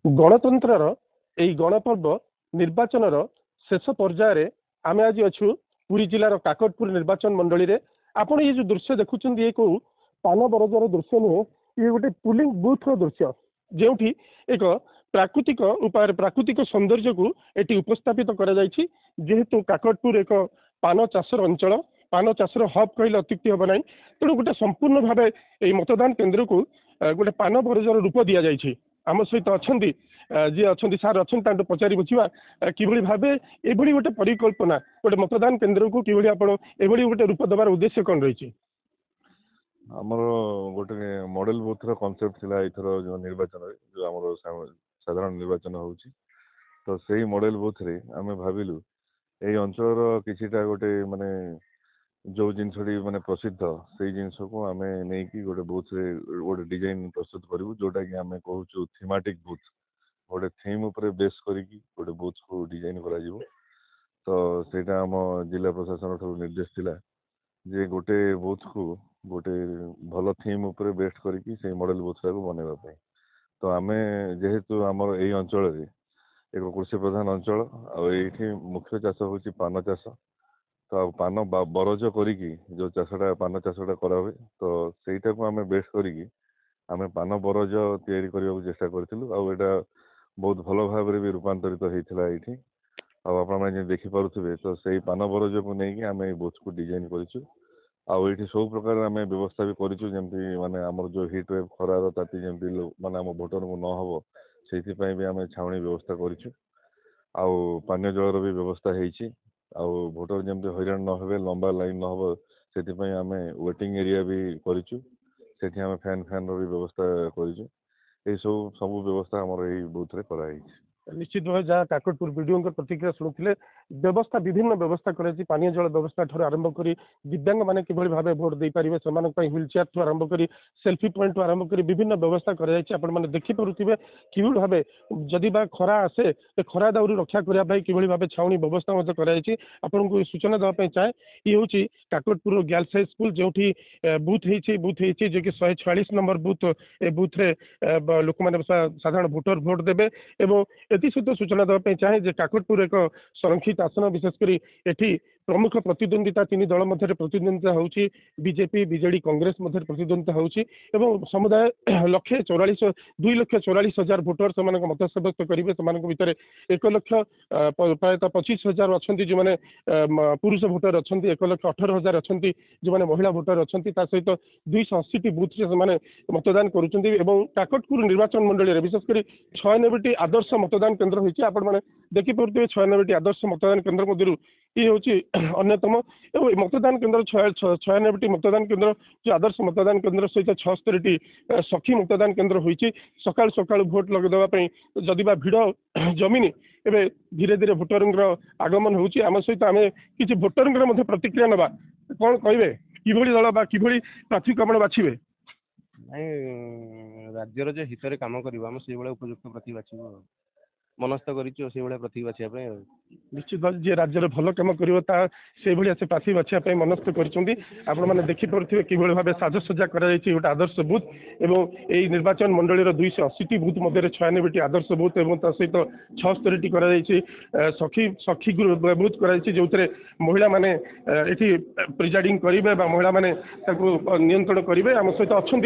गणतंत्र यही गणपर्व निर्वाचन शेष पर्यायर आम आज अच्छु पुरी जिलार काकटपुर निर्वाचन मंडली रे आपण ये जो दृश्य देखुं ये कौ पान बरजार दृश्य नुहे ये गोटे पुलिंग बूथ दृश्य जो एक प्राकृतिक उपाय प्राकृतिक सौंदर्य को ये उपस्थापित जेहेतु काकटपुर एक पान चाषर अंचल पान चाषर हब कहले अत्युक्ति हम ना तेणु गोटे संपूर्ण भाव मतदान केन्द्र को गोटे पान बरजार रूप दि जाए आम सहित अच्छा जी अच्छा सार अच्छा पचारि बुझा कि भाव ये गोटे परिकल्पना गोटे मतदान केन्द्र को कि गोटे रूप देवार उद्देश्य कौन रही आमर गोटे मॉडल बूथ कॉन्सेप्ट थिला इथर जो निर्वाचन जो आमर साधारण निर्वाचन होउची तो सही मॉडल बूथ रे आमे भाबिलु एई अंचल किछिटा गोटे माने जो जिनसटी माने प्रसिद्ध से जिनस को आमे नै कि गोटे बूथ रे गोटे डिजाइन प्रस्तुत करिवु जोटा कि आमे कहूछु थीमेटिक बूथ गोटे थीम ऊपर बेस करिकी गोटे बूथ को डिजाइन करा जिवो तो सेटा हम जिला प्रशासन ठो निर्देश थिला जे गोटे बूथ को गोटे भल थीम ऊपर बेस्ट करिकी से मॉडल बूथ को बनैबा पई तो आमे जेहेतु आमर एई अंचल रे एक कृषि प्रधान अंचल आ एठी मुख्य चाष होची पान चाष तो पान बरज करिकी जो चाषटा पान चाषटा करा हुए तो सेटा को आमे बेस्ट करिकी आमे पान बरज तैयारी करबा चेष्टा करथिलु आ एटा बहुत भल भाव रे भी रूपांतरित होइथिला एठी आ आपण माने देखि पारुथिबे तो सेही पान बरज को नै कि आमे बूथ को डिजाइन करिछु आठी सब प्रकार आम व्यवस्था भी करूँ जमी माने आमर जो हिट वेव खरार ताती जमी माने आम भोटर को न हो से भी आम छाउणी व्यवस्था करूँ पानीय जलर भी व्यवस्था हो भोटर जमी हैरान न हो लंबा लाइन न हो से आम वेटिंग एरिया भी करूँ से फैन फैन भी व्यवस्था करूँ ये सब व्यवस्था आमर यही बूथ रे कराई निश्चित भाव जहाँ काकटपुर वीडियो प्रतिक्रिया शुणुते व्यवस्था विभिन्न व्यवस्था कराई पानी जल व्यवस्था ठूँ आरंभ कर दिव्यांग मैंने कि भाव भोट दे पारे से व्हील चेयर ठूँ आरंभ कर सेल्फी पॉइंट ठूँ आरंभ कर विभिन्न व्यवस्था कर देखिपे कि भाव जदि बा खरा आसे तो खरा दाउरी रक्षा करने कि भाव छाउणी व्यवस्था आपन को सूचना देवाई चाहे ये हूँ काकटपुर गर्ल्स हाई स्कूल जो बूथ हो जो कि 146 नंबर बूथ ए बूथ रे लोक मैंने साधारण भोटर भोट देवे एवं एति सहित सूचना देवाई चाहे जे काकटपुर एक संरक्षित आसन विशेषकर एटी प्रमुख प्रतिद्वंदिता तीन दल मध्य प्रतिद्वंदिता होची बीजेपी बीजेडी कांग्रेस मध्य प्रतिद्वंदिता होची एवं समुदाय 2,44,000 भोटर से मत सब्यस्त करेंगे से भितर 1,00,000 प्रायः 25,000 अच्छा जो मैंने पुरुष भोटर अच्छा 1,18,000 अच्छा जो मैंने महिला भोटर अच्छा सहित 280 बूथ से मतदान करुँच काकटपुर निर्वाचन मंडली विशेषकर 96टी आदर्श मतदान केन्द्र होती आपने देखिपे 96टी आदर्श मतदान केन्द्र मध्य ये हूँ अन्यतम एवं मतदान केन्द्र 96टी मतदान केन्द्र जो आदर्श मतदान केन्द्र सहित 76टी सखी मतदान केन्द्र होती सकाल सकाल भोट लगेदेवाई जदि भिड़ जमीन एवं धीरे धीरे भोटर आगमन होती आम सहित आम कि भोटर प्रतिक्रिया नवा कौन कहे कि दल कि प्रार्थी कमल बाछिबे नहीं राज्यर जो हित कम करम से उपयुक्त प्रार्थी बाछू मनस्थ कर प्रार्थी बाछा निश्चित भाव जी राज्य भल कम कर से प्रार्थी बाछा मनस्थ कर देखिपे कि भाव साजसज्जा कर गोटे आदर्श बूथ एवं यही निर्वाचन मंडली 280टी बूथ मध्य 96टी आदर्श बूथ और सहित 76टी सखी सखी बूथ कर जो महिला माने प्रिजाइडिंग करेंगे महिला माने नियंत्रण करेंगे आम सहित अच्छा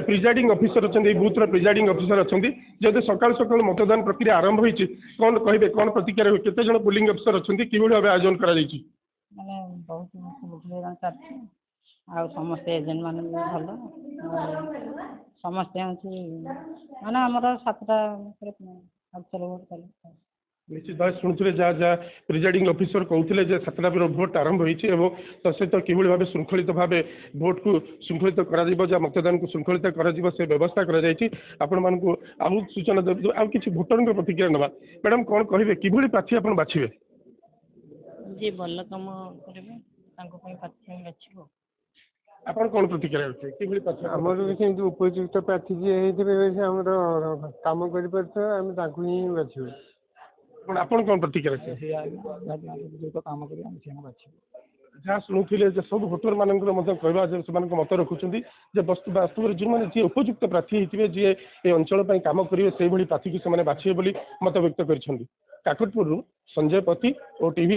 प्रिजाइडिंग ऑफिसर अच्छा बूथ प्रिजाइडिंग ऑफिसर अच्छा जब सकाल सकाल मतदान प्रक्रिया आरंभ होती कौन कहे कौन प्रतिक्रिया केते जन पोलिंग अफिसर अच्छा कि भाव आयोजन कर समस्त एजेंट मान भल समस्ते माने आमर 7टा निश्चित भाव शुणुते जहाँ जहाँ प्रिजाइडिंग ऑफिसर कहते 7टा भोट आरंभ हो सहित कि भाव श्रृंखलित भाव भोट को श्रृंखलित कर मतदान को श्रृंखलित कर व्यवस्था कर आउ सूचना दे आउ कि भोटर प्रतिक्रिया नवा मैडम कौन कहे कि प्रार्थी आप बाछिबे जी भल कम करेंगे ଆପଣ କଣ ପ୍ରତିକ୍ରିୟା ରଖିବେ କିଭଳି ପ୍ରାର୍ଥୀ ଆମର ବି ସେମିତି ଉପଯୁକ୍ତ ପ୍ରାର୍ଥୀ ଯିଏ ହେଇଥିବେ ଆମର କାମ କରିପାରୁଥିବେ ଆମେ ତାଙ୍କୁ ହିଁ ବାଛିବୁ ଆପଣ କଣ ପ୍ରତିକ୍ରିୟା ରଖିବେ କାମ କରିବା ଆମେ ବାଛିବୁ ଯାହା ଶୁଣୁଥିଲେ ଯେ ସବୁ ଭୋଟର ମାନଙ୍କର ମଧ୍ୟ କହିବା ଯେ ସେମାନଙ୍କ ମତ ରଖୁଛନ୍ତି ଯେ ବାସ୍ତବରେ ଯେଉଁମାନେ ଯିଏ ଉପଯୁକ୍ତ ପ୍ରାର୍ଥୀ ହେଇଥିବେ ଯିଏ ଏ ଅଞ୍ଚଳ ପାଇଁ କାମ କରିବେ ସେଇଭଳି ପ୍ରାର୍ଥୀକୁ ସେମାନେ ବାଛିବେ ବୋଲି ମତ ବ୍ୟକ୍ତ କରିଛନ୍ତି। କାକଟପୁରରୁ ସଞ୍ଜୟ ପତି OTV।